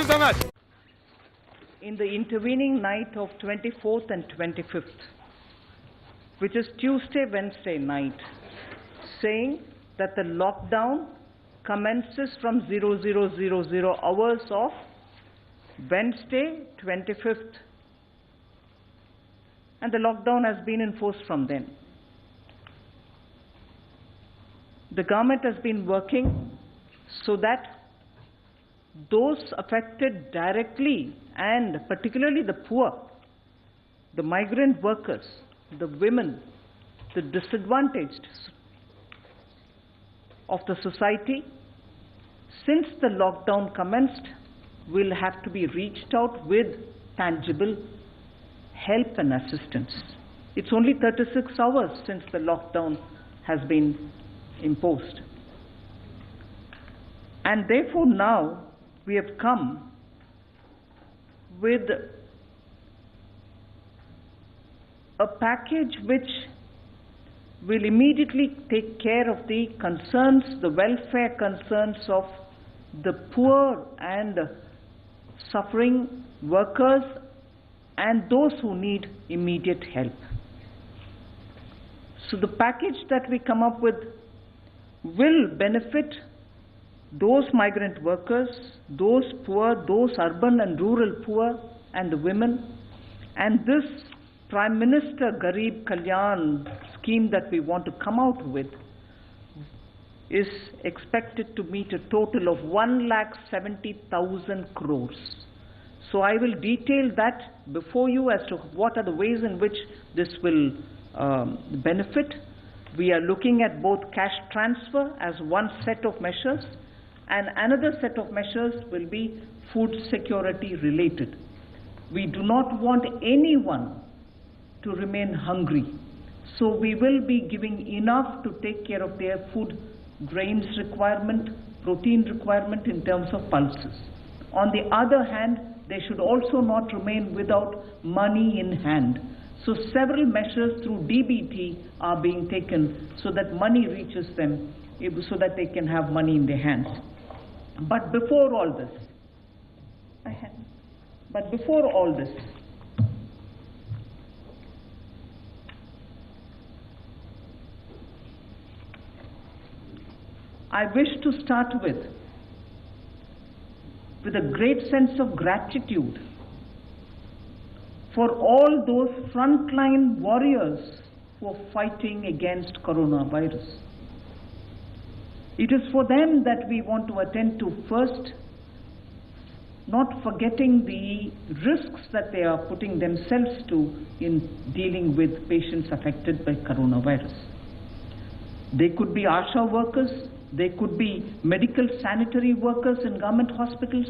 you so much. In the intervening night of 24th and 25th, which is Tuesday, Wednesday night, saying that the lockdown commences from 0000 hours of Wednesday, 25th, and the lockdown has been enforced from then. The government has been working so that those affected directly, and particularly the poor, the migrant workers, the women, the disadvantaged of the society, since the lockdown commenced, will have to be reached out with tangible help and assistance. It's only 36 hours since the lockdown has been imposed. And therefore now we have come with a package which will immediately take care of the concerns, the welfare concerns of the poor and suffering workers and those who need immediate help. So the package that we come up with will benefit those migrant workers, those poor, those urban and rural poor, and the women. And this Prime Minister Garib Kalyan scheme that we want to come out with is expected to meet a total of 1,70,000 crores. So I will detail that before you as to what are the ways in which this will benefit. We are looking at both cash transfer as one set of measures, and another set of measures will be food security related. We do not want anyone to remain hungry. So we will be giving enough to take care of their food, grains requirement, protein requirement in terms of pulses. On the other hand, they should also not remain without money in hand. So several measures through DBT are being taken so that money reaches them, so that they can have money in their hands. But before all this, I wish to start with a great sense of gratitude for all those frontline warriors who are fighting against coronavirus. It is for them that we want to attend to first, not forgetting the risks that they are putting themselves to in dealing with patients affected by coronavirus. They could be ASHA workers, they could be medical sanitary workers in government hospitals,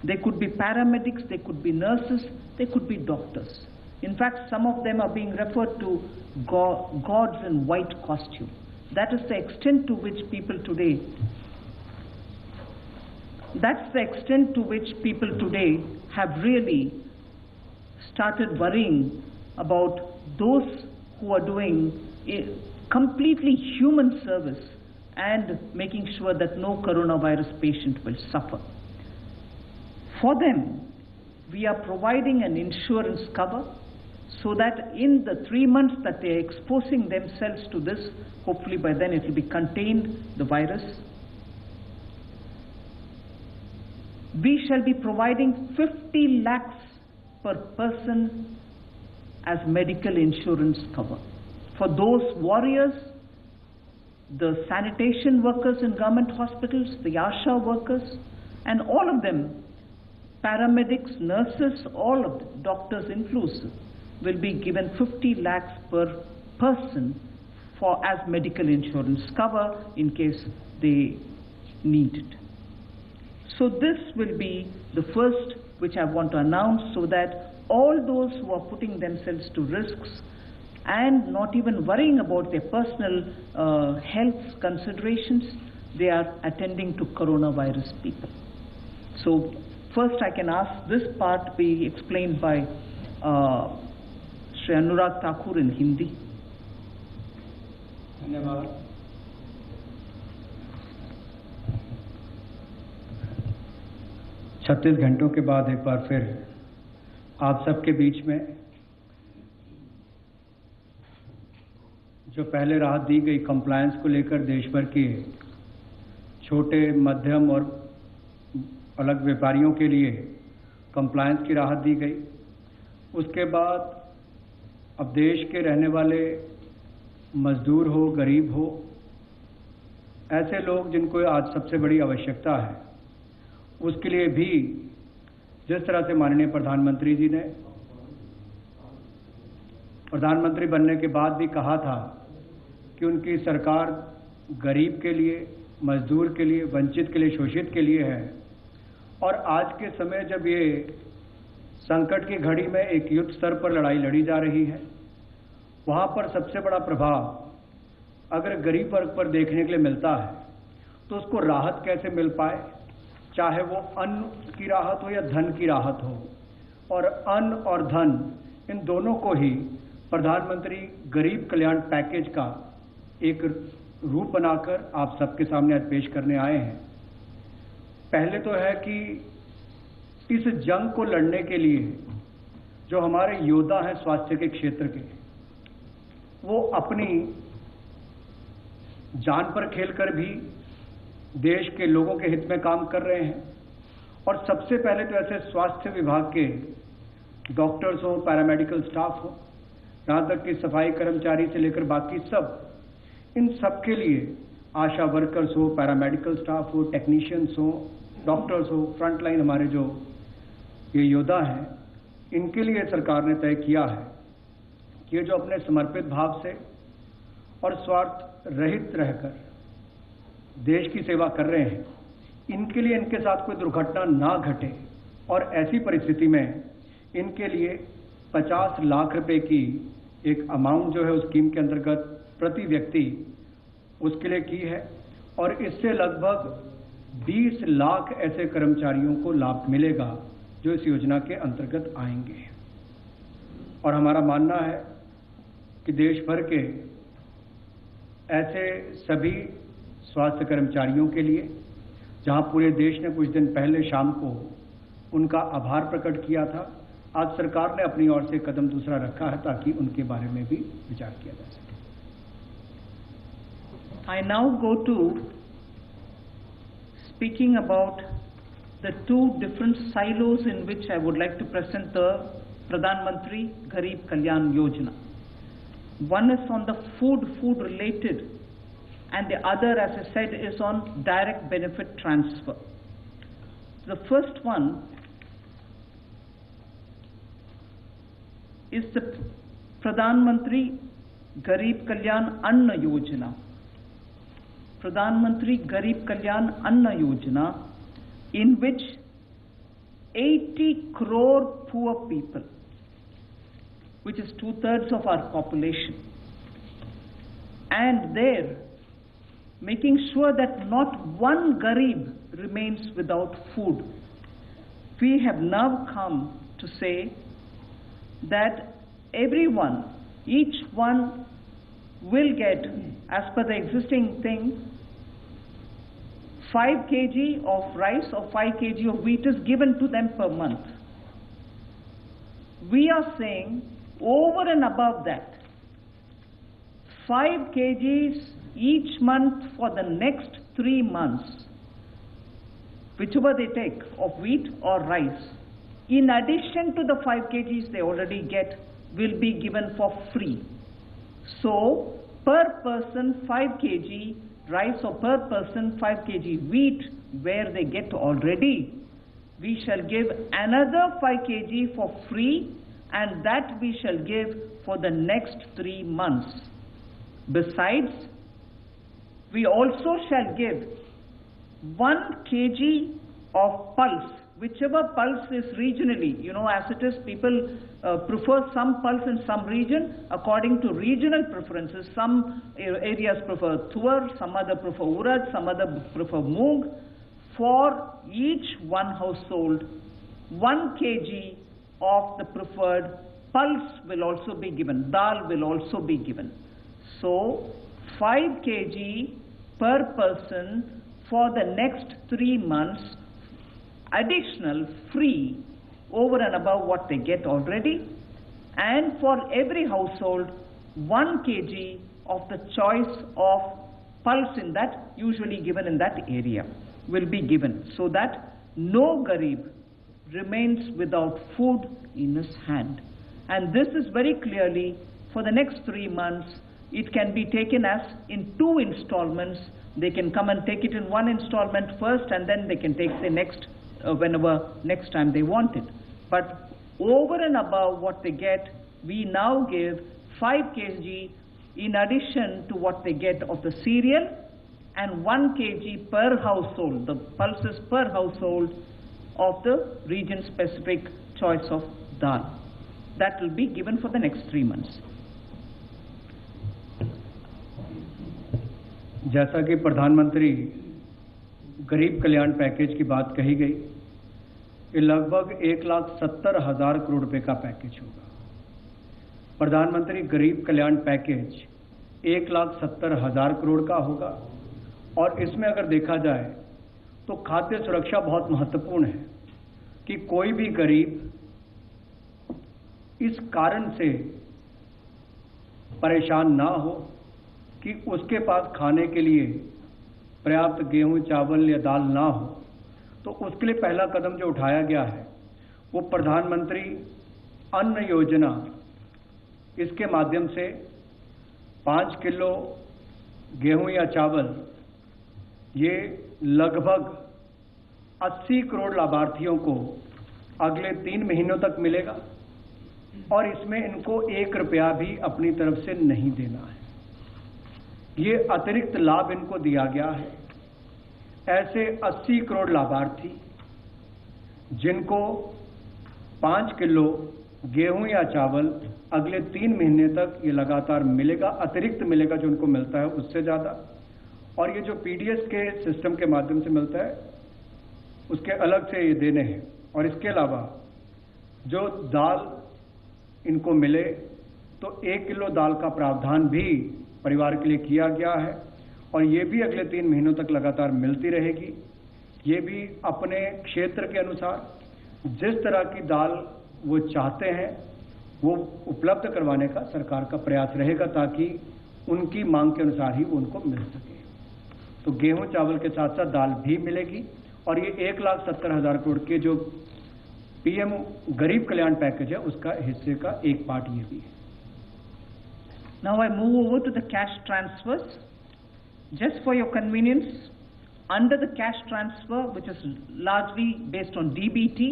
they could be paramedics, they could be nurses, they could be doctors. In fact, some of them are being referred to gods in white costume. That is the extent to which people today, have really started worrying about those who are doing a completely human service and making sure that no coronavirus patient will suffer. For them, we are providing an insurance cover so that in the 3 months that they are exposing themselves to this, hopefully by then it will be contained, the virus. We shall be providing 50 lakhs per person as medical insurance cover. For those warriors, the sanitation workers in government hospitals, the ASHA workers, and all of them, paramedics, nurses, all of them, doctors inclusive, will be given 50 lakhs per person as medical insurance cover in case they need it. So this will be the first which I want to announce, so that all those who are putting themselves to risks and not even worrying about their personal health considerations, they are attending to coronavirus people. So first I can ask this part be explained by Shri Anurag Thakur in Hindi. धन्यवाद। 36 घंटों के बाद एक बार फिर आप सबके बीच में जो पहले राहत दी गई कंप्लायंस को लेकर देश भर के छोटे मध्यम और अलग व्यापारियों के लिए कंप्लायंस की राहत दी गई। उसके बाद अब देश के रहने वाले मजदूर हो, गरीब हो, ऐसे लोग जिनको आज सबसे बड़ी आवश्यकता है, उसके लिए भी जिस तरह से माननीय प्रधानमंत्री जी ने प्रधानमंत्री बनने के बाद भी कहा था कि उनकी सरकार गरीब के लिए, मजदूर के लिए, वंचित के लिए, शोषित के लिए है, और आज के समय जब ये संकट की घड़ी में एक युद्ध स्तर पर लड़ाई लड़ी जा रही है, वहां पर सबसे बड़ा प्रभाव अगर गरीब वर्ग पर देखने के लिए मिलता है तो उसको राहत कैसे मिल पाए, चाहे वो अन्न की राहत हो या धन की राहत हो। और अन्न और धन इन दोनों को ही प्रधानमंत्री गरीब कल्याण पैकेज का एक रूप बनाकर आप सबके सामने आज पेश करने आए हैं। पहले तो है कि इस जंग को लड़ने के लिए जो हमारे योद्धा हैं स्वास्थ्य के क्षेत्र के, वो अपनी जान पर खेलकर भी देश के लोगों के हित में काम कर रहे हैं। और सबसे पहले तो ऐसे स्वास्थ्य विभाग के डॉक्टर्स हो, पैरामेडिकल स्टाफ हो, यहां तक कि सफाई कर्मचारी से लेकर बाकी सब, इन सब के लिए आशा वर्कर्स हो, पैरामेडिकल स्टाफ हो, टेक्नीशियंस हो, डॉक्टर्स हो, फ्रंटलाइन हमारे जो ये योद्धा हैं, इनके लिए सरकार ने तय किया है कि ये जो अपने समर्पित भाव से और स्वार्थ रहित रहकर देश की सेवा कर रहे हैं, इनके लिए इनके साथ कोई दुर्घटना ना घटे, और ऐसी परिस्थिति में इनके लिए 50 लाख रुपए की एक अमाउंट जो है उस स्कीम के अंतर्गत प्रति व्यक्ति उसके लिए की है। और इससे लगभग 20 लाख ऐसे कर्मचारियों को लाभ मिलेगा जो इस योजना के अंतर्गत आएंगे। और हमारा मानना है कि देश भर के ऐसे सभी स्वास्थ्य कर्मचारियों के लिए, जहां पूरे देश ने कुछ दिन पहले शाम को उनका आभार प्रकट किया था, आज सरकार ने अपनी ओर से कदम दूसरा रखा है ताकि उनके बारे में भी विचार किया जा सके। I now go to speaking about the two different silos in which I would like to present the Pradhan Mantri Garib Kalyan Yojana. One is on the food related, and the other, as I said, is on direct benefit transfer. The first one is the Pradhan Mantri Garib Kalyan Anna Yojana. Pradhan Mantri Garib Kalyan Anna Yojana, in which 80 crore poor people, which is 2/3 of our population, and there making sure that not one Garib remains without food. We have now come to say that everyone, each one will get, as per the existing thing, 5 kg of rice or 5 kg of wheat is given to them per month. We are saying over and above that, 5 kgs each month for the next 3 months, whichever they take of wheat or rice, in addition to the 5 kgs they already get, will be given for free. So, per person 5 kg rice or per person 5 kg wheat, where they get already, we shall give another 5 kg for free, and that we shall give for the next 3 months. Besides, we also shall give 1 kg of pulse, whichever pulse is regionally, as it is, people prefer some pulse in some region according to regional preferences. Some areas prefer tuar, some other prefer urad, some other prefer moong. For each one household, 1 kg of the preferred pulse will also be given, dal will also be given. So 5 kg per person for the next 3 months additional free over and above what they get already, and for every household 1 kg of the choice of pulse in that, usually given in that area, will be given, so that no Garib remains without food in his hand. And this is very clearly for the next 3 months. It can be taken as in 2 installments. They can come and take it in 1 installment first, and then they can take the next whenever next time they want it. But over and above what they get, we now give 5 kg in addition to what they get of the cereal, and 1 kg per household, the pulses per household of the region-specific choice of dal. That will be given for the next 3 months. जैसा कि प्रधानमंत्री गरीब कल्याण package की बात कही गई, ये लगभग 1,70,000 करोड़ रुपए का पैकेज होगा। प्रधानमंत्री गरीब कल्याण पैकेज 1,70,000 करोड़ का होगा, और इसमें अगर देखा जाए तो खाद्य सुरक्षा बहुत महत्वपूर्ण है कि कोई भी गरीब इस कारण से परेशान ना हो कि उसके पास खाने के लिए पर्याप्त गेहूं, चावल या दाल ना हो। तो उसके लिए पहला कदम जो उठाया गया है वो प्रधानमंत्री अन्न योजना, इसके माध्यम से 5 किलो गेहूं या चावल ये लगभग 80 करोड़ लाभार्थियों को अगले 3 महीनों तक मिलेगा, और इसमें इनको 1 रुपया भी अपनी तरफ से नहीं देना है। ये अतिरिक्त लाभ इनको दिया गया है। ऐसे 80 करोड़ लाभार्थी जिनको 5 किलो गेहूं या चावल अगले 3 महीने तक ये लगातार मिलेगा, अतिरिक्त मिलेगा जो उनको मिलता है उससे ज़्यादा, और ये जो पीडीएस के सिस्टम के माध्यम से मिलता है उसके अलग से ये देने हैं। और इसके अलावा जो दाल इनको मिले तो 1 किलो दाल का प्रावधान भी परिवार के लिए किया गया है, और ये भी अगले 3 महीनों तक लगातार मिलती रहेगी। ये भी अपने क्षेत्र के अनुसार जिस तरह की दाल वो चाहते हैं वो उपलब्ध करवाने का सरकार का प्रयास रहेगा, ताकि उनकी मांग के अनुसार ही वो उनको मिल सके। तो गेहूं चावल के साथ साथ दाल भी मिलेगी, और ये 1,70,000 करोड़ के जो पीएम गरीब कल्याण पैकेज है उसका हिस्से का एक पार्ट ये भी है। Now I move over to the cash transfers. Just for your convenience, under the cash transfer, which is largely based on DBT,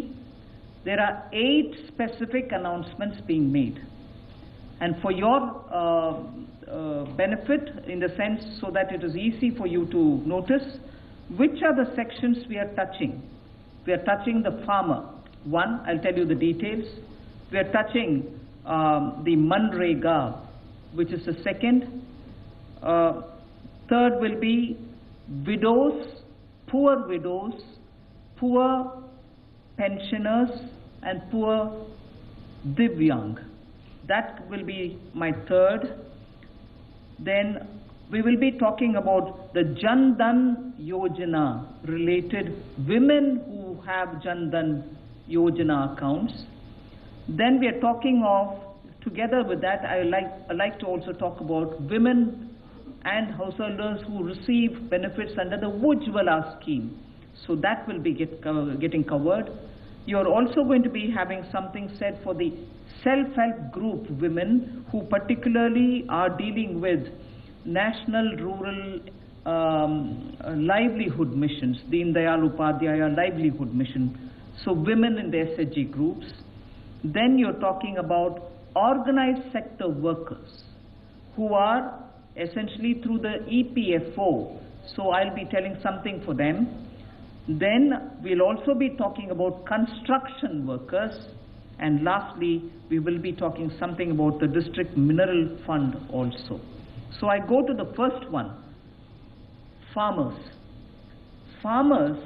there are 8 specific announcements being made. And for your benefit, in the sense so that it is easy for you to notice, which are the sections we are touching. We are touching the farmer. 1, I'll tell you the details. We are touching the Manrega, which is the 2nd. 3rd will be widows, poor pensioners, and poor Divyang. That will be my 3rd. Then we will be talking about the Jan Dhan Yojana related women who have Jan Dhan Yojana accounts. Then we are talking of, together with that, I like to also talk about women and householders who receive benefits under the Ujjwala scheme. So that will be getting covered. You are also going to be having something said for the self-help group women who particularly are dealing with National Rural Livelihood Missions, Deen Dayal Upadhyaya Livelihood Mission. So women in the SHG groups. Then you're talking about organized sector workers who are essentially through the EPFO. So I'll be telling something for them. Then we'll also be talking about construction workers. And lastly, we will be talking something about the district mineral fund also. So I go to the first one, farmers. Farmers,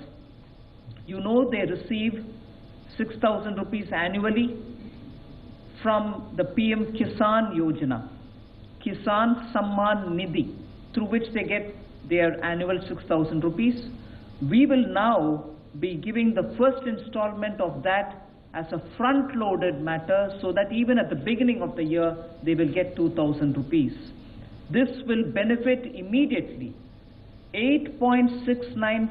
you know, they receive 6,000 rupees annually from the PM Kisan Yojana, Kisan Samman Nidhi, through which they get their annual 6,000 rupees. We will now be giving the first installment of that as a front-loaded matter, so that even at the beginning of the year, they will get 2,000 rupees. This will benefit immediately 8.69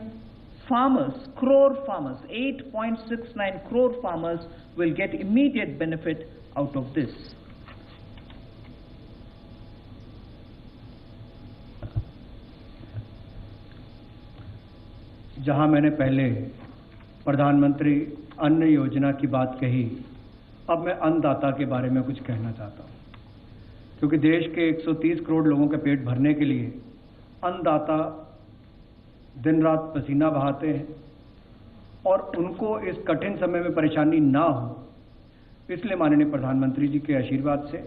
crore farmers, 8.69 crore farmers will get immediate benefit out of this. जहां मैंने पहले प्रधानमंत्री अन्न योजना की बात कही, अब मैं अन्नदाता के बारे में कुछ कहना चाहता हूं, क्योंकि देश के 130 करोड़ लोगों के पेट भरने के लिए अन्नदाता दिन रात पसीना बहाते हैं और उनको इस कठिन समय में परेशानी ना हो, इसलिए माननीय प्रधानमंत्री जी के आशीर्वाद से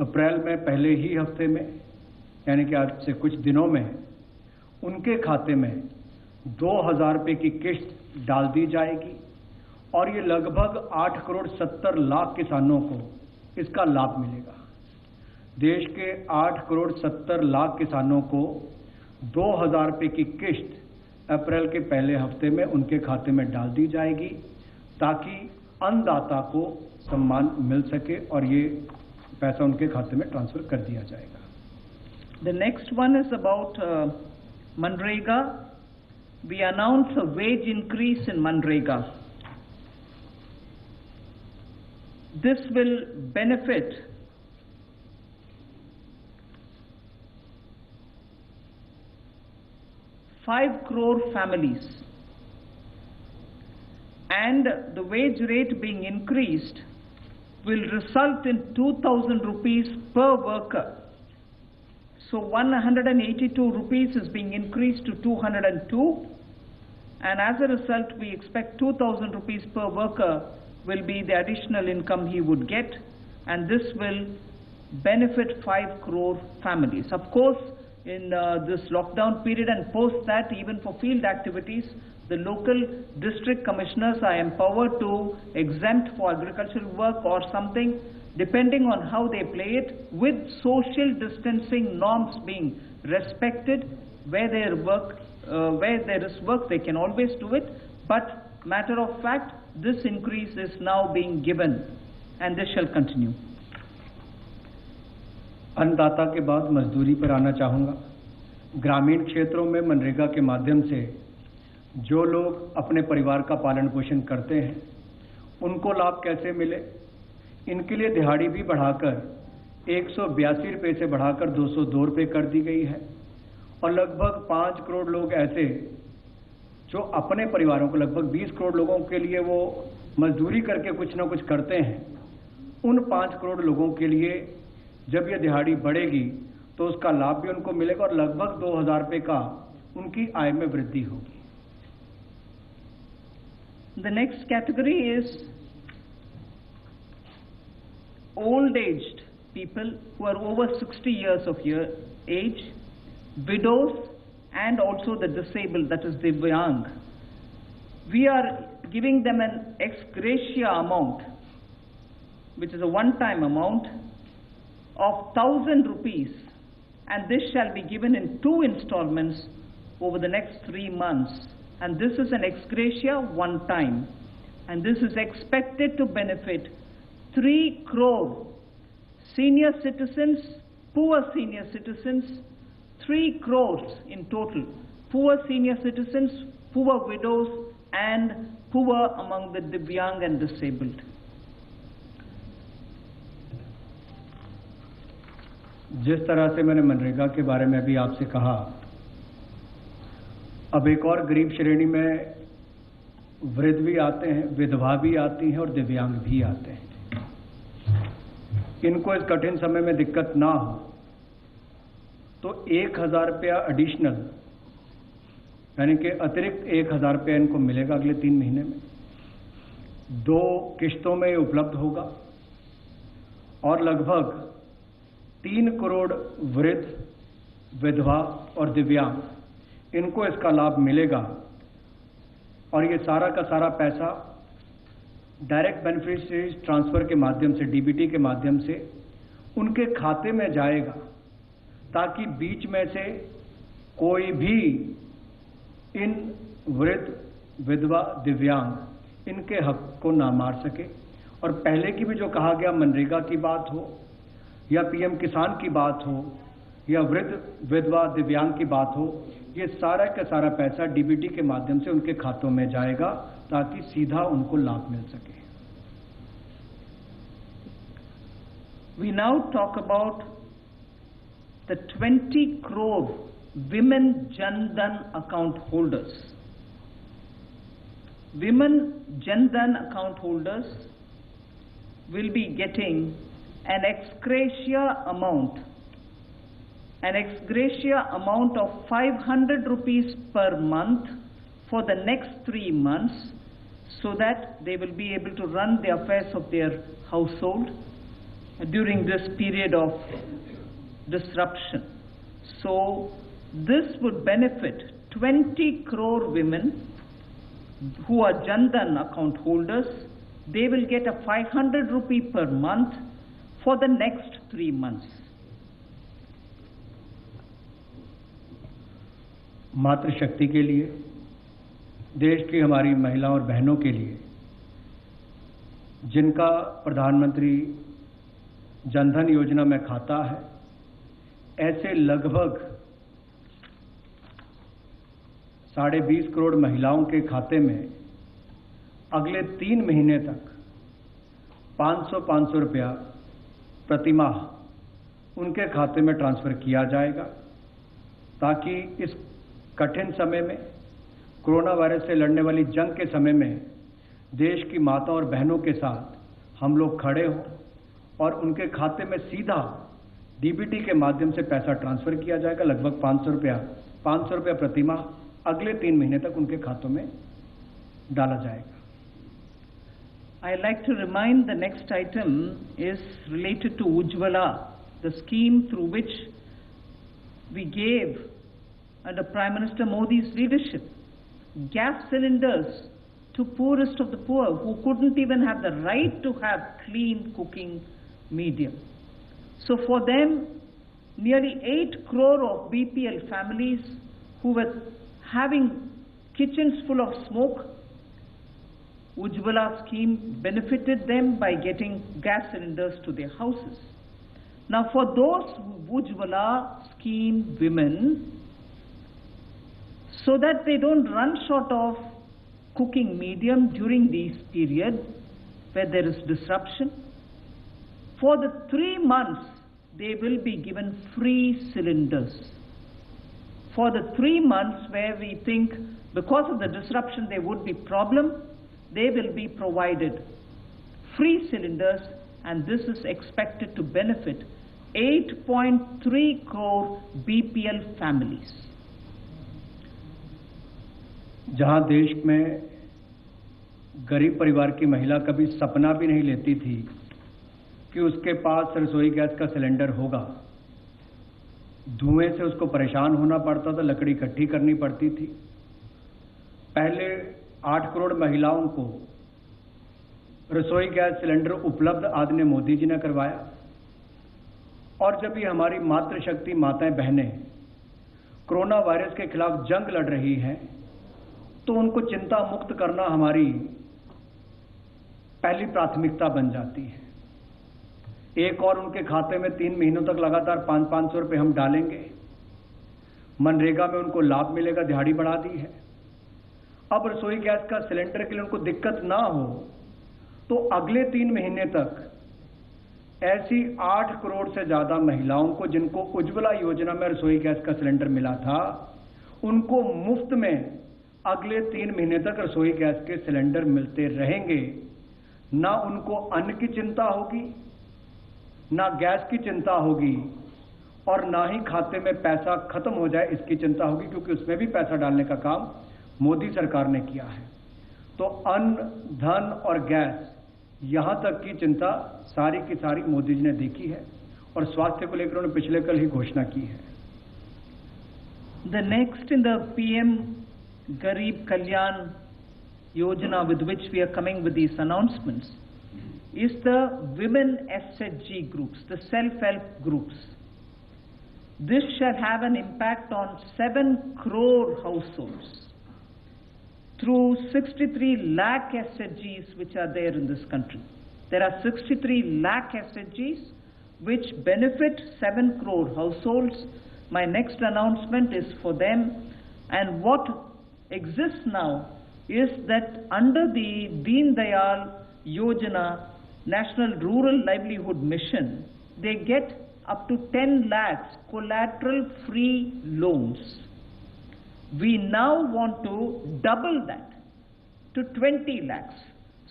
अप्रैल में पहले ही हफ्ते में, यानी कि आज से कुछ दिनों में, उनके खाते में 2,000 रुपये की किश्त डाल दी जाएगी और ये लगभग 8 करोड़ 70 लाख किसानों को इसका लाभ मिलेगा। देश के 8 करोड़ 70 लाख किसानों को 2,000 रुपये की किश्त अप्रैल के पहले हफ्ते में उनके खाते में डाल दी जाएगी, ताकि अन्नदाता को सम्मान मिल सके और ये पैसा उनके खाते में ट्रांसफर कर दिया जाएगा। The next one is about Manrega. We announce a wage increase in Manrega. This will benefit 5 crore families, and the wage rate being increased will result in 2,000 rupees per worker. So 182 rupees is being increased to 202, and as a result we expect 2,000 rupees per worker will be the additional income he would get, and this will benefit 5 crore families. Of course, in this lockdown period and post that, even for field activities, the local district commissioners are empowered to exempt for agricultural work or something, depending on how they play it, with social distancing norms being respected. Where there is work, they can always do it. But matter of fact, this increase is now being given, and this shall continue. अन्नदाता के बाद मजदूरी पर आना चाहूँगा। ग्रामीण क्षेत्रों में मनरेगा के माध्यम से जो लोग अपने परिवार का पालन पोषण करते हैं, उनको लाभ कैसे मिले, इनके लिए दिहाड़ी भी बढ़ाकर 182 रुपये से बढ़ाकर 202 रुपये कर दी गई है, और लगभग 5 करोड़ लोग ऐसे जो अपने परिवारों को, लगभग 20 करोड़ लोगों के लिए वो मजदूरी करके कुछ ना कुछ करते हैं, उन 5 करोड़ लोगों के लिए जब ये दिहाड़ी बढ़ेगी तो उसका लाभ भी उनको मिलेगा और लगभग 2,000 रुपये का उनकी आय में वृद्धि होगी। The next category is old-aged people who are over 60 years of age, widows, and also the disabled, that is Divyang. We are giving them an ex gratia amount, which is a one-time amount of 1,000 rupees, and this shall be given in 2 installments over the next 3 months. And this is an ex gratia one time, and this is expected to benefit 3 crore senior citizens, poor senior citizens, 3 crores in total, poor senior citizens, poor widows, and poor among the Divyang and disabled. जिस तरह से मैंने मनरेगा के बारे में भी आपसे कहा, अब एक और गरीब श्रेणी में वृद्ध भी आते हैं, विधवा भी आती हैं और दिव्यांग भी आते हैं। इनको इस कठिन समय में दिक्कत ना हो तो 1,000 रुपया एडिशनल, यानी कि अतिरिक्त 1,000 रुपया इनको मिलेगा अगले 3 महीने में। 2 किश्तों में उपलब्ध होगा और लगभग 3 करोड़ वृद्ध, विधवा और दिव्यांग, इनको इसका लाभ मिलेगा, और ये सारा का सारा पैसा डायरेक्ट बेनिफिशियरीज ट्रांसफर के माध्यम से, डीबीटी के माध्यम से उनके खाते में जाएगा, ताकि बीच में से कोई भी इन वृद्ध, विधवा, दिव्यांग इनके हक को ना मार सके। और पहले की भी जो कहा गया मनरेगा की बात हो या पीएम किसान की बात हो या वृद्ध, विधवा, दिव्यांग की बात हो, ये सारा का सारा पैसा डीबीटी के माध्यम से उनके खातों में जाएगा ताकि सीधा उनको लाभ मिल सके। We now talk about the 20 crore women Jan Dhan account holders. Women Jan Dhan account holders will be getting an ex gratia amount of 500 rupees per month for the next 3 months, so that they will be able to run the affairs of their household during this period of disruption. So this would benefit 20 crore women who are Jan Dhan account holders. They will get a 500 rupee per month for the next 3 months. मातृशक्ति के लिए, देश की हमारी महिलाओं और बहनों के लिए जिनका प्रधानमंत्री जनधन योजना में खाता है, ऐसे लगभग 20.5 करोड़ महिलाओं के खाते में अगले 3 महीने तक 500 रुपया प्रतिमाह उनके खाते में ट्रांसफर किया जाएगा, ताकि इस कठिन समय में, कोरोना वायरस से लड़ने वाली जंग के समय में देश की माताओं और बहनों के साथ हम लोग खड़े हों और उनके खाते में सीधा डीबीटी के माध्यम से पैसा ट्रांसफर किया जाएगा। लगभग 500 रुपया प्रतिमाह अगले 3 महीने तक उनके खातों में डाला जाएगा। I'd like to remind the next item is related to Ujjwala, the scheme through which we gave under Prime Minister Modi's leadership gas cylinders to poorest of the poor who couldn't even have the right to have clean cooking medium. So for them, nearly 8 crore of BPL families who were having kitchens full of smoke, Ujjwala scheme benefited them by getting gas cylinders to their houses. Now for those Ujjwala scheme women, so that they don't run short of cooking medium during this period where there is disruption, for the 3 months they will be given free cylinders. For the 3 months where we think because of the disruption there would be problem, they will be provided free cylinders, and this is expected to benefit 8.3 crore BPL families. जहां देश में गरीब परिवार की महिला कभी सपना भी नहीं लेती थी कि उसके पास रसोई गैस का सिलेंडर होगा, धुएं से उसको परेशान होना पड़ता था, लकड़ी इकट्ठी करनी पड़ती थी। पहले 8 करोड़ महिलाओं को रसोई गैस सिलेंडर उपलब्ध आदरणीय मोदी जी ने करवाया, और जब ये हमारी मातृशक्ति माताएं बहनें कोरोना वायरस के खिलाफ जंग लड़ रही हैं, तो उनको चिंता मुक्त करना हमारी पहली प्राथमिकता बन जाती है। एक और उनके खाते में 3 महीनों तक लगातार 500 रुपये हम डालेंगे। मनरेगा में उनको लाभ मिलेगा, दिहाड़ी बढ़ा दी है। अब रसोई गैस का सिलेंडर के लिए उनको दिक्कत ना हो, तो अगले 3 महीने तक ऐसी 8 करोड़ से ज्यादा महिलाओं को जिनको उज्ज्वला योजना में रसोई गैस का सिलेंडर मिला था, उनको मुफ्त में अगले 3 महीने तक रसोई गैस के सिलेंडर मिलते रहेंगे। ना उनको अन्न की चिंता होगी, ना गैस की चिंता होगी, और ना ही खाते में पैसा खत्म हो जाए इसकी चिंता होगी, क्योंकि उसमें भी पैसा डालने का काम मोदी सरकार ने किया है। तो अन्न, धन और गैस, यहां तक की चिंता सारी की सारी मोदी जी ने देखी है, और स्वास्थ्य को लेकर उन्होंने पिछले कल ही घोषणा की है। The next in the PM Garib Kalyan Yojana, with which we are coming with these announcements, is the women SHG groups, the self-help groups. This shall have an impact on 7 crore households. through 63 lakh SHGs which are there in this country. There are 63 lakh SHGs which benefit 7 crore households. My next announcement is for them, and what exists now is that under the Deen Dayal Yojana National Rural Livelihood Mission, they get up to 10 lakhs collateral-free loans. We now want to double that to 20 lakhs.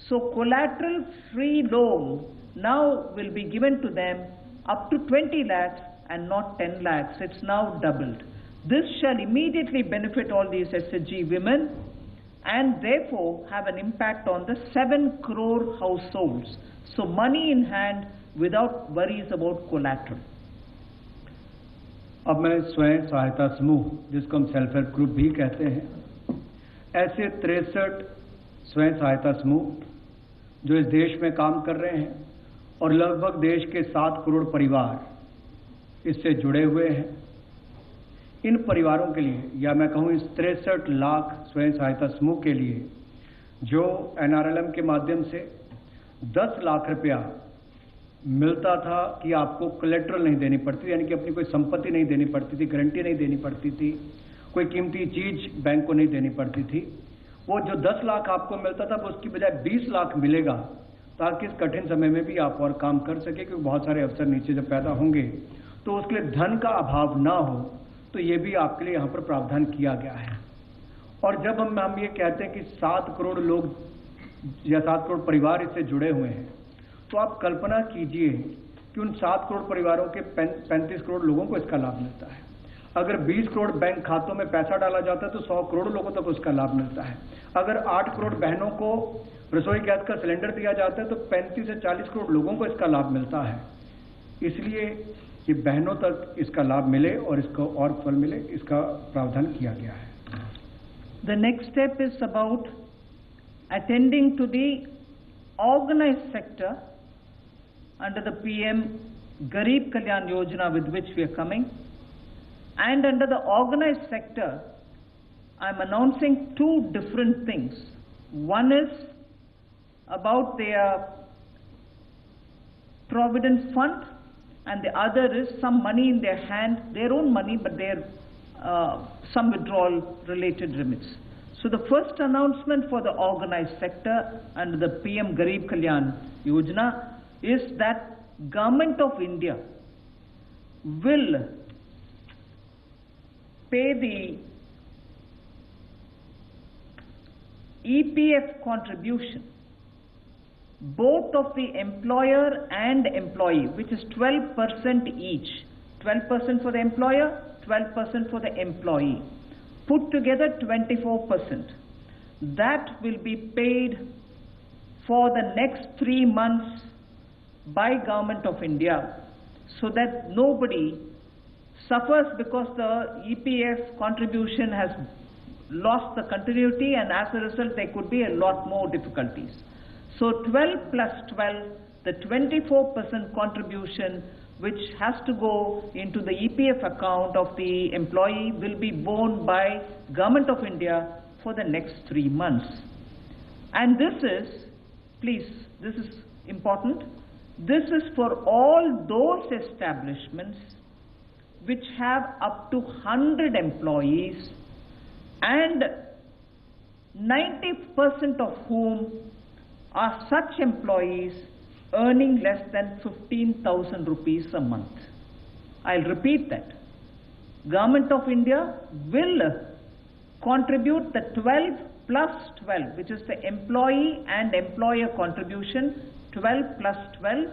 So collateral-free loan now will be given to them up to 20 lakhs and not 10 lakhs. It's now doubled. This shall immediately benefit all these SHG women and therefore have an impact on the 7 crore households. So money in hand without worries about collateral. अब मैं स्वयं सहायता समूह, जिसको हम self help group भी कहते हैं, ऐसे 63 स्वयं सहायता समूह जो इस देश में काम कर रहे हैं और लगभग देश के 7 करोड़ परिवार इससे जुड़े हुए हैं। इन परिवारों के लिए, या मैं कहूँ इस 63 लाख स्वयं सहायता समूह के लिए, जो NRLM के माध्यम से 10 लाख रुपया मिलता था कि आपको कोलेट्रल नहीं देनी पड़ती, यानी कि अपनी कोई संपत्ति नहीं देनी पड़ती थी, गारंटी नहीं देनी पड़ती थी, कोई कीमती चीज बैंक को नहीं देनी पड़ती थी, वो जो 10 लाख आपको मिलता था वो उसकी बजाय 20 लाख मिलेगा, ताकि इस कठिन समय में भी आप और काम कर सके, क्योंकि बहुत सारे अवसर नीचे जब पैदा होंगे तो उसके लिए धन का अभाव ना हो, तो ये भी आपके लिए यहाँ पर प्रावधान किया गया है। और जब हम ये कहते हैं कि 7 करोड़ लोग या 7 करोड़ परिवार इससे जुड़े हुए हैं, तो आप कल्पना कीजिए कि उन 7 करोड़ परिवारों के 35 करोड़ लोगों को इसका लाभ मिलता है। अगर 20 करोड़ बैंक खातों में पैसा डाला जाता है तो 100 करोड़ लोगों तक उसका लाभ मिलता है। अगर 8 करोड़ बहनों को रसोई गैस का सिलेंडर दिया जाता है तो 35 से 40 करोड़ लोगों को इसका लाभ मिलता है। इसलिए ये बहनों तक इसका लाभ मिले और इसको और फल मिले, इसका प्रावधान किया गया है। The next step is about attending to the organized sector under the PM Garib Kalyan Yojana with which we are coming. And under the organized sector, I am announcing 2 different things. One is about their provident fund, and the other is some money in their hand, their own money, but their some withdrawal related limits. So the first announcement for the organized sector under the PM Garib Kalyan Yojana is that Government of India will pay the EPF contribution, both of the employer and employee, which is 12% each. 12% for the employer, 12% for the employee. Put together 24%. That will be paid for the next 3 months by Government of India, so that nobody suffers because the EPF contribution has lost the continuity, and as a result there could be a lot more difficulties. So 12 plus 12, the 24% contribution which has to go into the EPF account of the employee will be borne by Government of India for the next 3 months. And this is, please, this is important, this is for all those establishments which have up to 100 employees and 90% of whom are such employees earning less than 15,000 rupees a month. I'll repeat that. Government of India will contribute the 12 plus 12, which is the employee and employer contribution, 12 plus 12,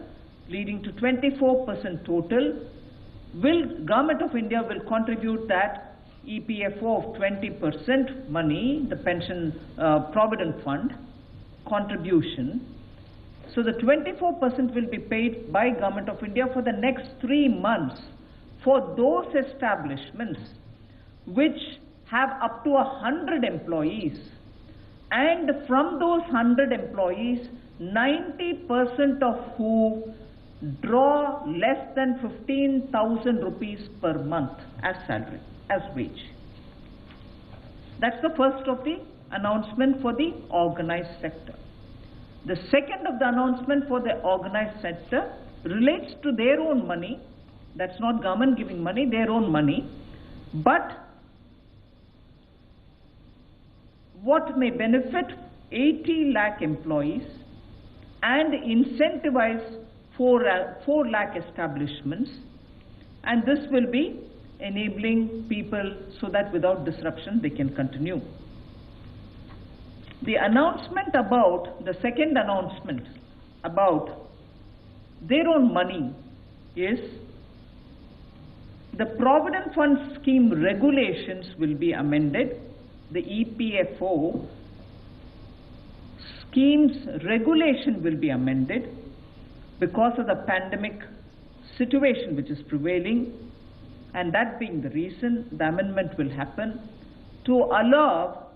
leading to 24% total. Government of India will contribute that EPFO of 20% money, the pension provident fund contribution. So the 24% will be paid by Government of India for the next 3 months for those establishments which have up to 100 employees, and from those 100 employees, 90% of who draw less than 15,000 rupees per month as salary, as wage. That's the first of the announcement for the organized sector. The second of the announcement for the organized sector relates to their own money. That's not government giving money, their own money. But what may benefit 80 lakh employees and incentivize 4 lakh establishments, and this will be enabling people so that without disruption they can continue. The announcement about, the second announcement about their own money is the Provident Fund Scheme regulations will be amended. The EPFO scheme's regulation will be amended because of the pandemic situation which is prevailing, and that being the reason the amendment will happen to allow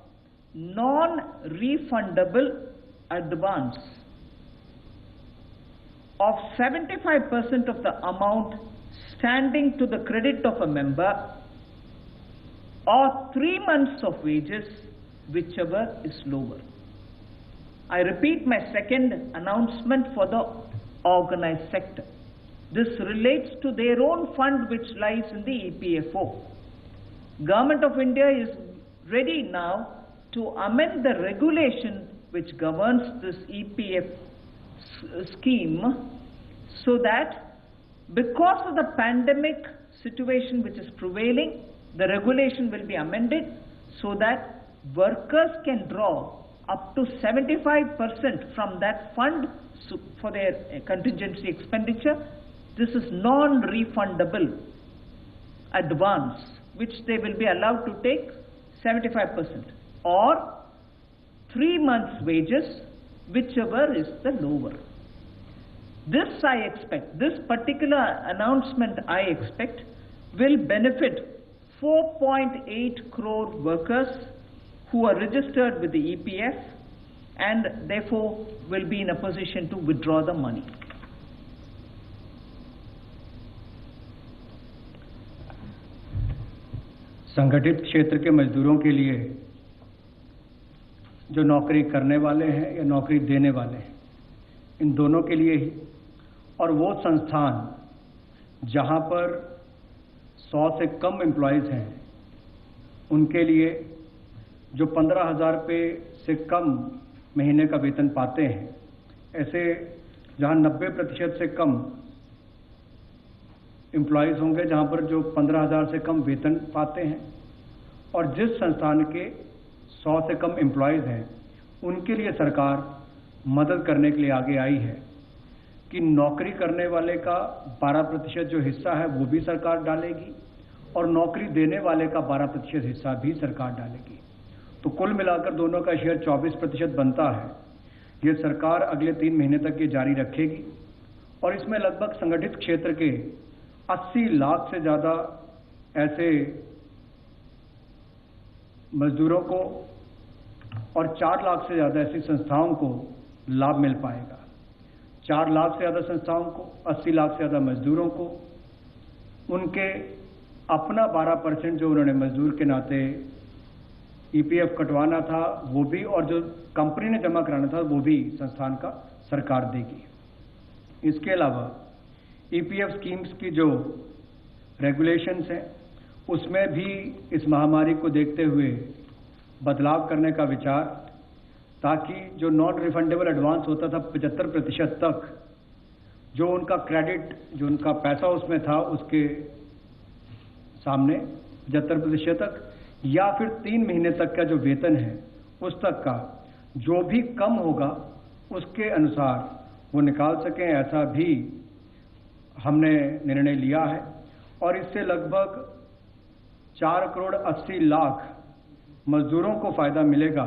non-refundable advance of 75% of the amount standing to the credit of a member or 3 months of wages, whichever is lower. I repeat my second announcement for the organized sector. This relates to their own fund which lies in the EPFO. Government of India is ready now to amend the regulation which governs this EPF scheme so that because of the pandemic situation which is prevailing, the regulation will be amended so that workers can draw up to 75% from that fund for their contingency expenditure. This is non-refundable advance which they will be allowed to take 75% or 3 months wages, whichever is the lower. This I expect, this particular announcement I expect will benefit 4.8 crore workers who are registered with the EPF and therefore will be in a position to withdraw the money. संगठित क्षेत्र के मजदूरों के लिए जो नौकरी करने वाले हैं या नौकरी देने वाले हैं, इन दोनों के लिए ही, और वो संस्थान जहां पर 100 से कम एम्प्लॉयज़ हैं उनके लिए जो 15,000 रुपये से कम महीने का वेतन पाते हैं, ऐसे जहां 90% से कम एम्प्लॉयज़ होंगे जहां पर जो 15,000 से कम वेतन पाते हैं, और जिस संस्थान के 100 से कम एम्प्लॉयज़ हैं उनके लिए सरकार मदद करने के लिए आगे आई है कि नौकरी करने वाले का 12% जो हिस्सा है वो भी सरकार डालेगी और नौकरी देने वाले का 12% हिस्सा भी सरकार डालेगी। तो कुल मिलाकर दोनों का शेयर 24% बनता है। ये सरकार अगले 3 महीने तक ये जारी रखेगी और इसमें लगभग संगठित क्षेत्र के 80 लाख से ज़्यादा ऐसे मजदूरों को और 4 लाख से ज़्यादा ऐसी संस्थाओं को लाभ मिल पाएगा। 4 लाख से ज़्यादा संस्थाओं को, 80 लाख से ज़्यादा मजदूरों को उनके अपना 12% जो उन्होंने मजदूर के नाते ईपीएफ कटवाना था वो भी, और जो कंपनी ने जमा कराना था वो भी संस्थान का सरकार देगी। इसके अलावा ईपीएफ स्कीम्स की जो रेगुलेशंस हैं उसमें भी इस महामारी को देखते हुए बदलाव करने का विचार, ताकि जो नॉन रिफंडेबल एडवांस होता था 75% तक, जो उनका क्रेडिट, जो उनका पैसा उसमें था उसके सामने 75% तक, या फिर 3 महीने तक का जो वेतन है उस तक का जो भी कम होगा उसके अनुसार वो निकाल सकें, ऐसा भी हमने निर्णय लिया है। और इससे लगभग 4 करोड़ 80 लाख मजदूरों को फ़ायदा मिलेगा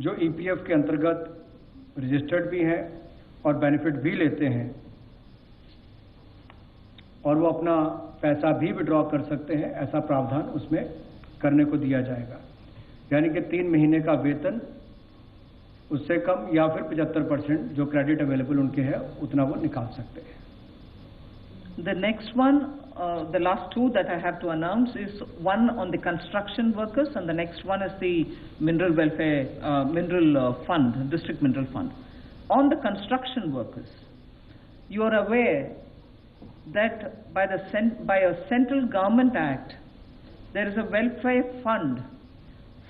जो ईपीएफ के अंतर्गत रजिस्टर्ड भी हैं और बेनिफिट भी लेते हैं, और वो अपना पैसा भी विड्रॉ कर सकते हैं। ऐसा प्रावधान उसमें करने को दिया जाएगा, यानी कि 3 महीने का वेतन उससे कम या फिर 75% जो क्रेडिट अवेलेबल उनके है उतना वो निकाल सकते हैं। The next one the last two that I have to announce is one on the construction workers, and the next one is the mineral welfare, fund, district mineral fund. On the construction workers, you are aware that by a central government act, there is a welfare fund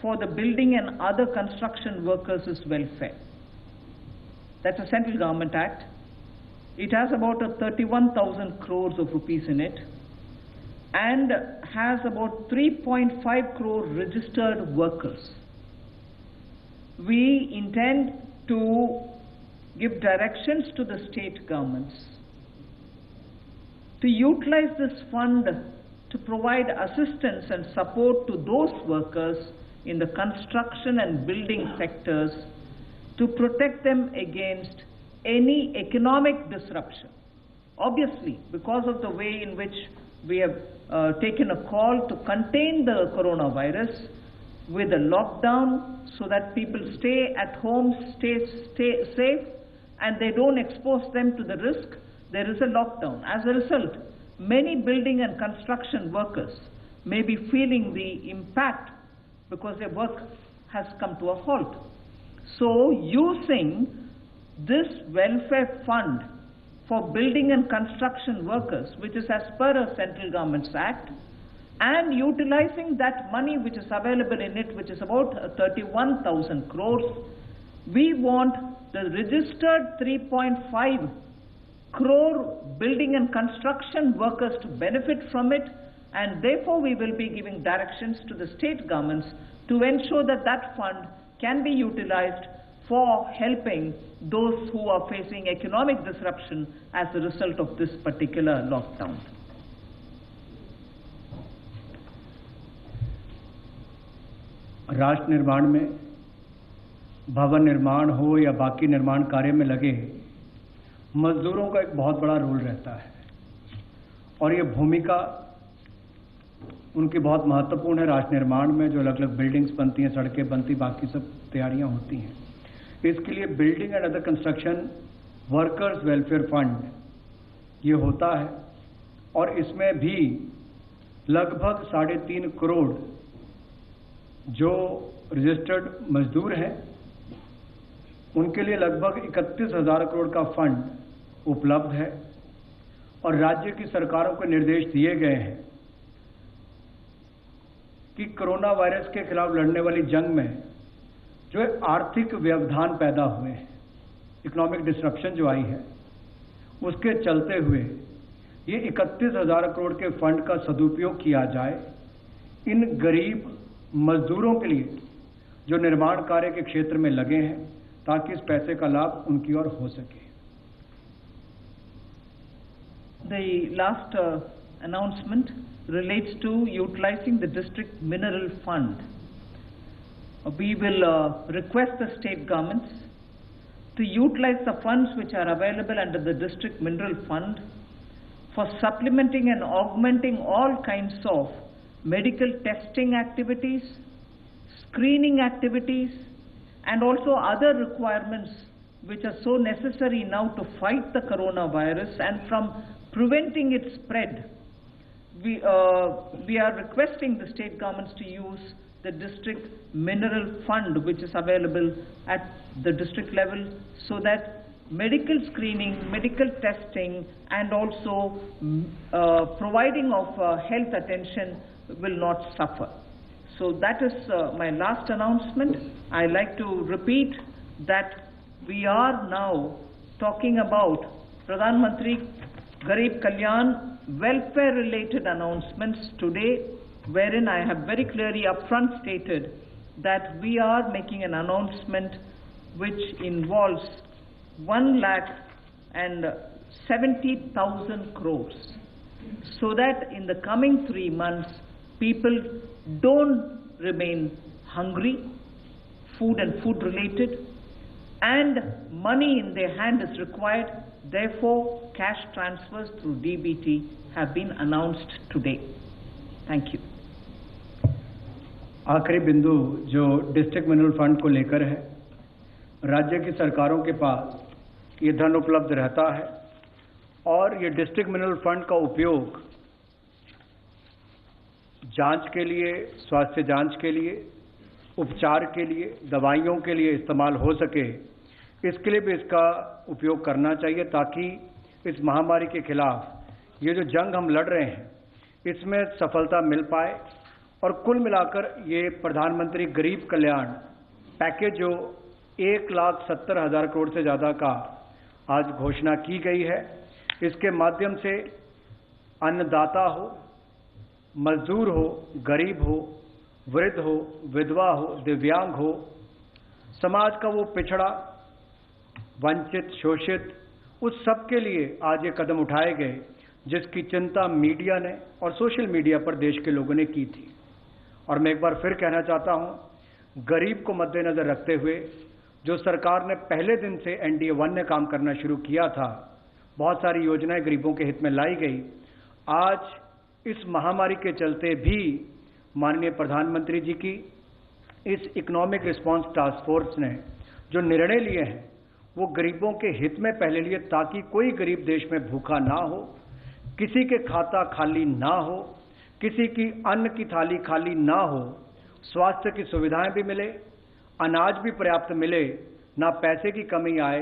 for the building and other construction workers' welfare. That's a central government act. It has about 31,000 crores of rupees in it and has about 3.5 crore registered workers. We intend to give directions to the state governments to utilize this fund to provide assistance and support to those workers in the construction and building sectors to protect them against any economic disruption. Obviously, because of the way in which we have taken a call to contain the coronavirus with a lockdown so that people stay at home, stay safe, and they don't expose them to the risk, there is a lockdown. As a result, many building and construction workers may be feeling the impact because their work has come to a halt. So using this welfare fund for building and construction workers, which is as per a central government's act, and utilizing that money which is available in it, which is about 31,000 crores, we want the registered 3.5 crore building and construction workers to benefit from it, and therefore we will be giving directions to the state governments to ensure that that fund can be utilized for helping those who are facing economic disruption as a result of this particular lockdown. राष्ट्र निर्माण में भवन निर्माण हो या बाकी निर्माण कार्य में लगे मजदूरों का एक बहुत बड़ा रोल रहता है और ये भूमिका उनकी बहुत महत्वपूर्ण है राष्ट्र निर्माण में। जो अलग अलग बिल्डिंग्स बनती हैं, सड़कें बनती, बाकी सब तैयारियां होती हैं, इसके लिए building and other construction workers welfare fund ये होता है और इसमें भी लगभग 3.5 करोड़ जो रजिस्टर्ड मजदूर हैं उनके लिए लगभग 31,000 करोड़ का फंड उपलब्ध है और राज्य की सरकारों को निर्देश दिए गए हैं कि कोरोना वायरस के खिलाफ लड़ने वाली जंग में जो आर्थिक व्यवधान पैदा हुए हैं, इकोनॉमिक डिसरप्शन जो आई है, उसके चलते हुए ये 31,000 करोड़ के फंड का सदुपयोग किया जाए इन गरीब मजदूरों के लिए जो निर्माण कार्य के क्षेत्र में लगे हैं, ताकि इस पैसे का लाभ उनकी ओर हो सके। The last announcement relates to utilizing the district mineral fund. We will request the state governments to utilize the funds which are available under the district mineral fund for supplementing and augmenting all kinds of medical testing activities, screening activities, and also other requirements which are so necessary now to fight the coronavirus and from preventing its spread. We are requesting the state governments to use the district mineral fund which is available at the district level so that medical screening, medical testing, and also providing of health attention will not suffer. So that is my last announcement. I like to repeat that we are now talking about Pradhan Mantri Garib Kalyan welfare related announcements today, wherein I have very clearly upfront stated that we are making an announcement which involves 1,70,000 crores, so that in the coming 3 months people don't remain hungry, food and food related, and money in their hand is required. Therefore, cash transfers through DBT have been announced today. Thank you. आखिरी बिंदु जो district mineral fund को लेकर है, राज्य की सरकारों के पास ये धन उपलब्ध रहता है और ये डिस्ट्रिक्ट मिनरल फंड का उपयोग जांच के लिए, स्वास्थ्य जांच के लिए, उपचार के लिए, दवाइयों के लिए इस्तेमाल हो सके, इसके लिए भी इसका उपयोग करना चाहिए, ताकि इस महामारी के खिलाफ ये जो जंग हम लड़ रहे हैं इसमें सफलता मिल पाए। और कुल मिलाकर ये प्रधानमंत्री गरीब कल्याण पैकेज जो 1,70,000 करोड़ से ज़्यादा का आज घोषणा की गई है, इसके माध्यम से अन्नदाता हो, मजदूर हो, गरीब हो, वृद्ध हो, विधवा हो, दिव्यांग हो, समाज का वो पिछड़ा, वंचित, शोषित, उस सब के लिए आज ये कदम उठाए गए जिसकी चिंता मीडिया ने और सोशल मीडिया पर देश के लोगों ने की थी। और मैं एक बार फिर कहना चाहता हूं, गरीब को मद्देनजर रखते हुए जो सरकार ने पहले दिन से NDA 1 ने काम करना शुरू किया था, बहुत सारी योजनाएं गरीबों के हित में लाई गई। आज इस महामारी के चलते भी माननीय प्रधानमंत्री जी की इस इकोनॉमिक रिस्पांस टास्क फोर्स ने जो निर्णय लिए हैं वो गरीबों के हित में पहले लिए, ताकि कोई गरीब देश में भूखा ना हो, किसी के खाता खाली ना हो, किसी की अन्न की थाली खाली ना हो, स्वास्थ्य की सुविधाएं भी मिले, अनाज भी पर्याप्त मिले, ना पैसे की कमी आए,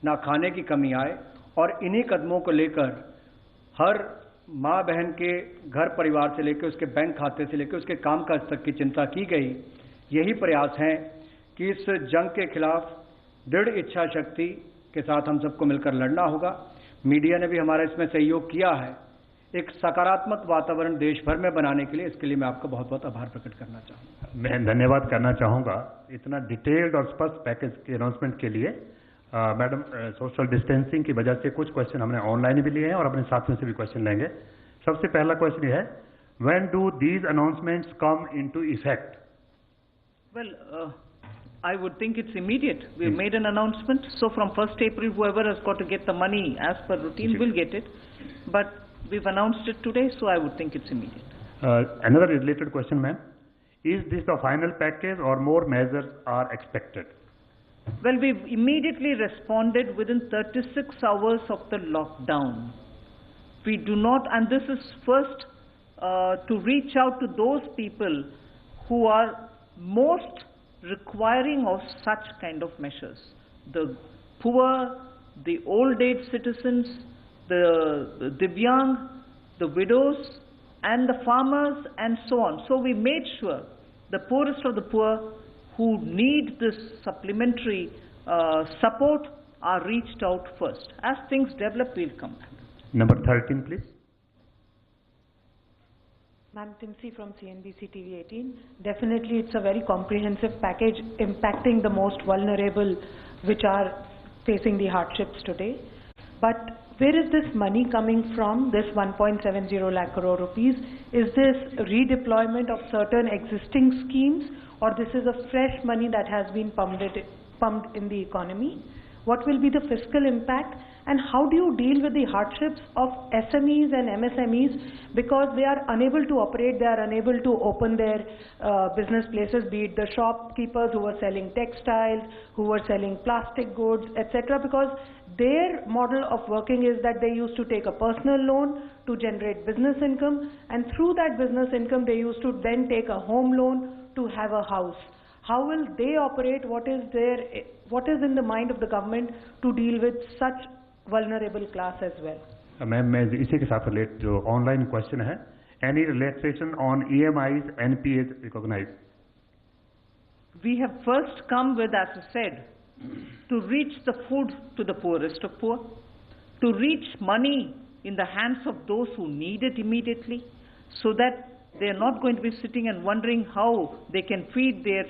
ना खाने की कमी आए। और इन्हीं कदमों को लेकर हर माँ बहन के घर परिवार से लेकर उसके बैंक खाते से लेकर उसके कामकाज तक की चिंता की गई। यही प्रयास हैं कि इस जंग के खिलाफ दृढ़ इच्छा शक्ति के साथ हम सबको मिलकर लड़ना होगा। मीडिया ने भी हमारा इसमें सहयोग किया है, एक सकारात्मक वातावरण देश भर में बनाने के लिए। इसके लिए मैं आपका बहुत बहुत आभार प्रकट करना चाहूँगा। मैं धन्यवाद करना चाहूँगा इतना डिटेल्ड और स्पष्ट पैकेज के अनाउंसमेंट के लिए। मैडम, सोशल डिस्टेंसिंग की वजह से कुछ क्वेश्चन हमने ऑनलाइन भी लिए हैं और अपने साथियों से भी क्वेश्चन लेंगे। सबसे पहला क्वेश्चन ये है, when do these announcements come into effect? Well, I would think it's immediate. We've made an announcement, so from 1st April, whoever has got to get the money as per routine will get it. But we've announced it today, so I would think it's immediate. Another related question, ma'am. Is this the final package or more measures are expected? Well, we've immediately responded within 36 hours of the lockdown. We do not, and this is first to reach out to those people who are most requiring of such kind of measures. The poor, the old age citizens, the divyang, the widows, and the farmers, and so on. So we made sure the poorest of the poor who need this supplementary support are reached out first. As things develop, we'll come back. Number 13, please. Ma'am, Timsi from CNBC TV 18. Definitely it's a very comprehensive package impacting the most vulnerable which are facing the hardships today. But where is this money coming from, this 1.70 lakh crore rupees? Is this redeployment of certain existing schemes, or this is a fresh money that has been pumped in the economy? What will be the fiscal impact, and how do you deal with the hardships of SMEs and MSMEs, because they are unable to operate, they are unable to open their business places, be it the shopkeepers who are selling textiles, who are selling plastic goods, etc., because their model of working is that they used to take a personal loan to generate business income, and through that business income they used to then take a home loan to have a house. How will they operate? What is in the mind of the government to deal with such vulnerable class as well? Ma'am, मैं इसी के साथ relate जो online question है, any relaxation on EMIs, NPAs recognized? We have first come with, as I said, to reach the food to the poorest of poor, to reach money in the hands of those who need it immediately, so that they are not going to be sitting and wondering how they can feed their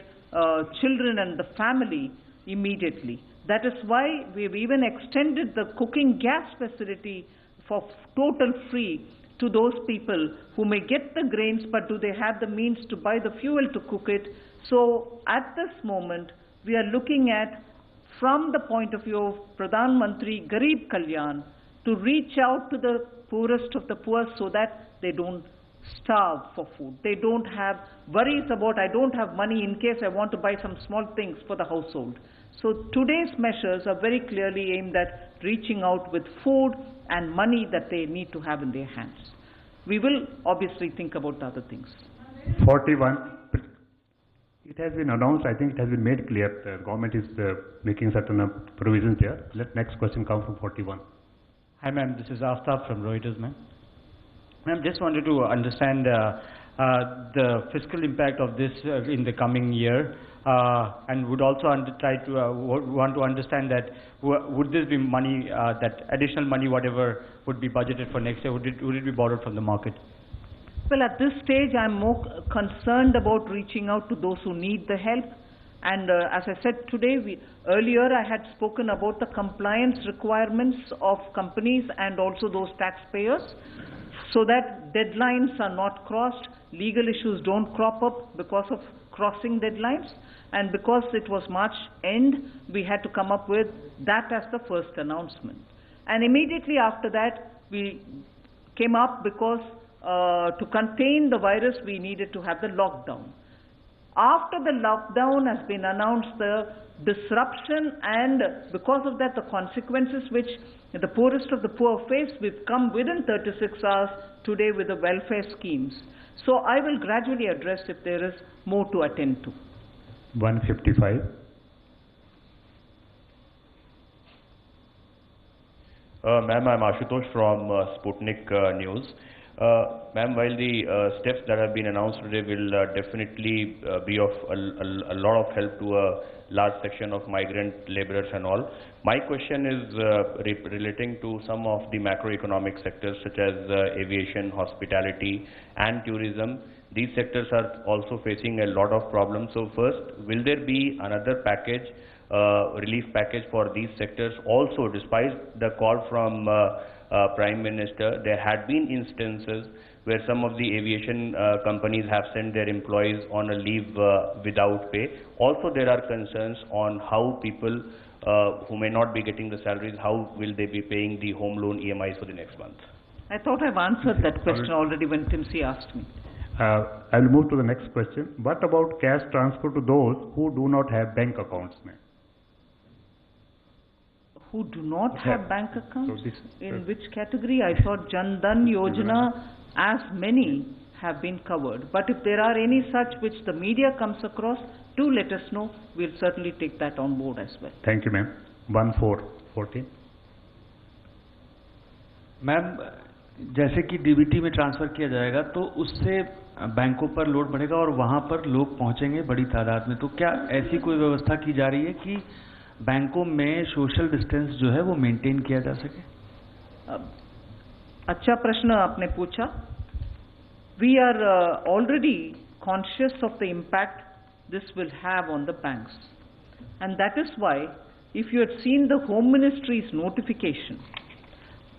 children and the family immediately. That is why we have even extended the cooking gas facility for total free to those people who may get the grains, but do they have the means to buy the fuel to cook it? So at this moment, we are looking at, from the point of view of Pradhan Mantri Garib Kalyan, to reach out to the poorest of the poor so that they don't starve for food. They don't have worries about, I don't have money in case I want to buy some small things for the household. So today's measures are very clearly aimed at reaching out with food and money that they need to have in their hands. We will obviously think about the other things. 41. It has been announced, I think it has been made clear, the government is making certain provisions there. Let next question come from 41. Hi ma'am, this is Aftab from Reuters ma'am. Ma'am, just wanted to understand the fiscal impact of this in the coming year, and would also want to understand that would this be money, that additional money, whatever would be budgeted for next year, would it be borrowed from the market? Well, at this stage, I'm more concerned about reaching out to those who need the help. And as I said today, earlier I had spoken about the compliance requirements of companies and also those taxpayers, so that deadlines are not crossed, legal issues don't crop up because of crossing deadlines. And because it was March end, we had to come up with that as the first announcement. And immediately after that, we came up because to contain the virus, we needed to have the lockdown. After the lockdown has been announced, the disruption and because of that, the consequences which the poorest of the poor face, we've come within 36 hours today with the welfare schemes. So I will gradually address if there is more to attend to. 155. Ma'am, I'm Ashutosh from Sputnik News. Ma'am, while the steps that have been announced today will definitely be of a lot of help to a large section of migrant laborers and all, my question is relating to some of the macroeconomic sectors such as aviation, hospitality and tourism. These sectors are also facing a lot of problems. So first, will there be another package, relief package for these sectors? Also, despite the call from Prime Minister, there had been instances where some of the aviation companies have sent their employees on a leave without pay. Also, there are concerns on how people who may not be getting the salaries, how will they be paying the home loan EMIs for the next month? I thought I've answered that question already when Timsy asked me. I will move to the next question. What about cash transfer to those who do not have bank accounts, ma'am? Who do not have bank accounts? So in which category? I thought Jan Dhan Yojana, as many have been covered. But if there are any such which the media comes across, do let us know. We'll certainly take that on board as well. Thank you, ma'am. 1414. Ma'am, जैसे कि DBT में transfer किया जाएगा तो उससे बैंकों पर load बढ़ेगा और वहाँ पर लोग पहुँचेंगे बड़ी तादाद में, तो क्या ऐसी कोई व्यवस्था की जा रही है कि बैंकों में सोशल डिस्टेंस जो है वो मेंटेन किया जा सके? अच्छा प्रश्न आपने पूछा. We are already conscious of the impact this will have on the banks, and that is why, if you had seen the Home Ministry's notification,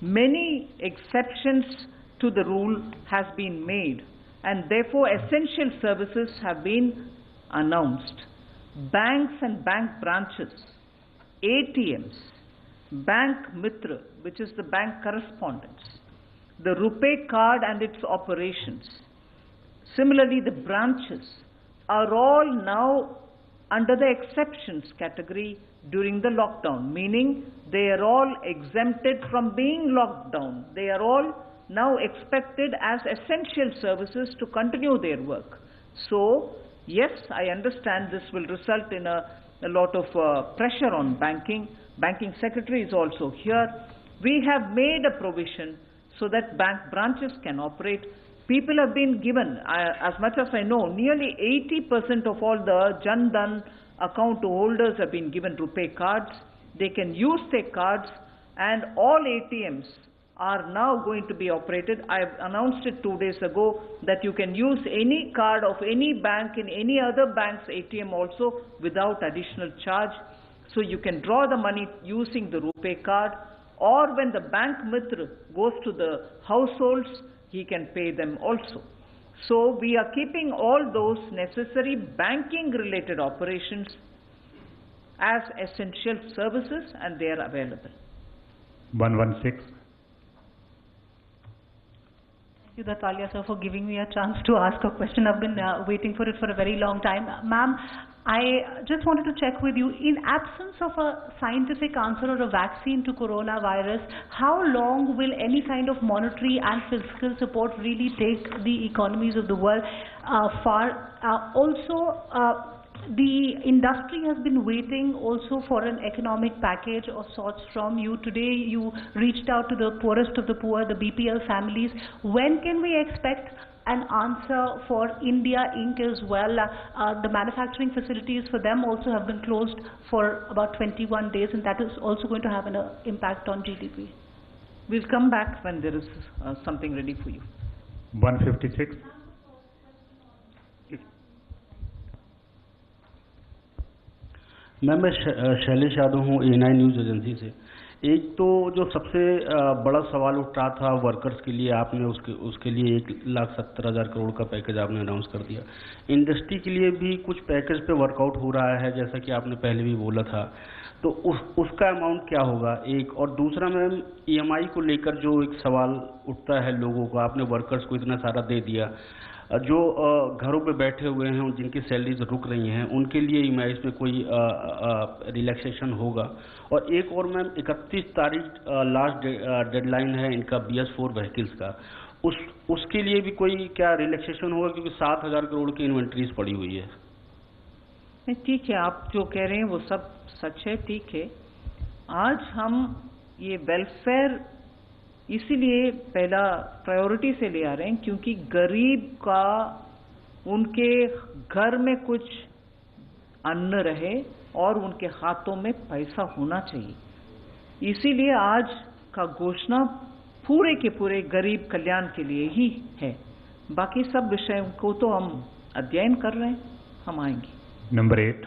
many exceptions to the rule has been made, and therefore essential services have been announced. Banks and bank branches, ATMs, Bank Mitra, which is the bank correspondence, the RuPay card and its operations, similarly the branches, are all now under the exceptions category during the lockdown, meaning they are all exempted from being locked down. They are all now expected as essential services to continue their work. So, yes, I understand this will result in a lot of pressure on banking. Banking secretary is also here. We have made a provision so that bank branches can operate. People have been given, as much as I know, nearly 80% of all the Jan Dhan account holders have been given RuPay cards. They can use their cards, and all ATMs are now going to be operated. I have announced it 2 days ago that you can use any card of any bank in any other bank's ATM also without additional charge. So you can draw the money using the RuPay card, or when the Bank Mitra goes to the households, he can pay them also. So we are keeping all those necessary banking related operations as essential services, and they are available. 116. Thank you, Dattalia sir, for giving me a chance to ask a question. I've been waiting for it for a very long time. Ma'am, I just wanted to check with you, in absence of a scientific answer or a vaccine to coronavirus, how long will any kind of monetary and fiscal support really take the economies of the world far? The industry has been waiting also for an economic package of sorts from you. Today you reached out to the poorest of the poor, the BPL families. When can we expect an answer for India Inc. as well? The manufacturing facilities for them also have been closed for about 21 days, and that is also going to have an impact on GDP. We'll come back when there is something ready for you. 156. Ma'am मैं शैलेश यादव हूँ A9 news agency से। एक तो जो सबसे बड़ा सवाल उठ रहा था वर्कर्स के लिए, आपने उसके लिए 1,70,000 करोड़ का पैकेज आपने अनाउंस कर दिया। इंडस्ट्री के लिए भी कुछ पैकेज पे वर्कआउट हो रहा है, जैसा कि आपने पहले भी बोला था, तो उसका अमाउंट क्या होगा? एक और दूसरा मैम, EMI को लेकर जो एक सवाल उठता है लोगों को, आपने वर्कर्स को इतना सारा दे दिया, जो घरों पे बैठे हुए हैं, जिनकी सैलरीज रुक रही हैं, उनके लिए EMI में कोई रिलैक्सेशन होगा? और एक और मैम, 31 तारीख लास्ट डेडलाइन है इनका BS4 व्हीकल्स का, उसके लिए भी कोई क्या रिलैक्सेशन होगा? क्योंकि 7,000 करोड़ की इन्वेंट्रीज पड़ी हुई है। ठीक है, आप जो कह रहे हैं वो सब सच है, ठीक है। आज हम ये वेलफेयर इसीलिए पहला प्रायोरिटी से ले आ रहे हैं क्योंकि गरीब का उनके घर में कुछ अन्न रहे और उनके हाथों में पैसा होना चाहिए। इसीलिए आज का घोषणा पूरे के पूरे गरीब कल्याण के लिए ही है। बाकी सब विषयों को तो हम अध्ययन कर रहे हैं, हम आएंगे। नंबर 8।